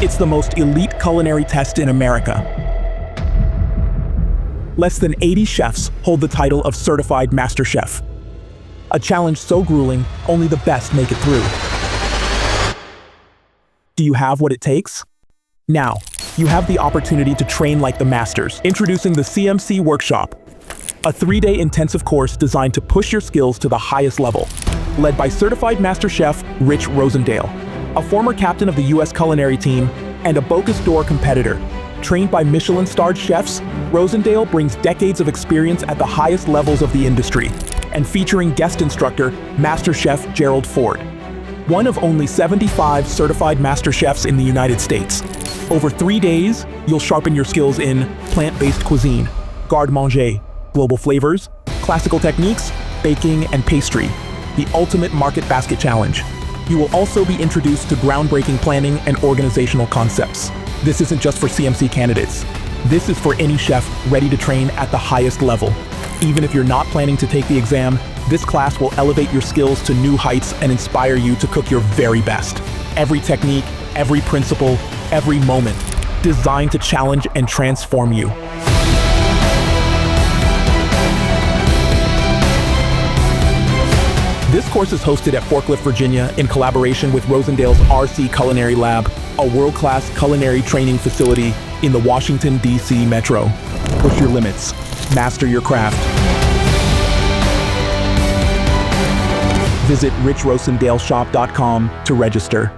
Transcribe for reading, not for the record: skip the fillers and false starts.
It's the most elite culinary test in America. Less than 80 chefs hold the title of Certified Master Chef. A challenge so grueling, only the best make it through. Do you have what it takes? Now, you have the opportunity to train like the masters. Introducing the CMC Workshop, a 3-day intensive course designed to push your skills to the highest level. Led by Certified Master Chef Rich Rosendale, a former captain of the US Culinary Team and a Bocuse d'Or competitor. Trained by Michelin-starred chefs, Rosendale brings decades of experience at the highest levels of the industry, and featuring guest instructor Master Chef Gerald Ford, one of only 75 certified master chefs in the United States. Over 3 days, you'll sharpen your skills in plant-based cuisine, garde-manger, global flavors, classical techniques, baking, and pastry, the ultimate market basket challenge. You will also be introduced to groundbreaking planning and organizational concepts. This isn't just for CMC candidates. This is for any chef ready to train at the highest level. Even if you're not planning to take the exam, this class will elevate your skills to new heights and inspire you to cook your very best. Every technique, every principle, every moment, designed to challenge and transform you. This course is hosted at Forklift, Virginia in collaboration with Rosendale's RC Culinary Lab, a world-class culinary training facility in the Washington, D.C. metro. Push your limits. Master your craft. Visit richrosendaleshop.com to register.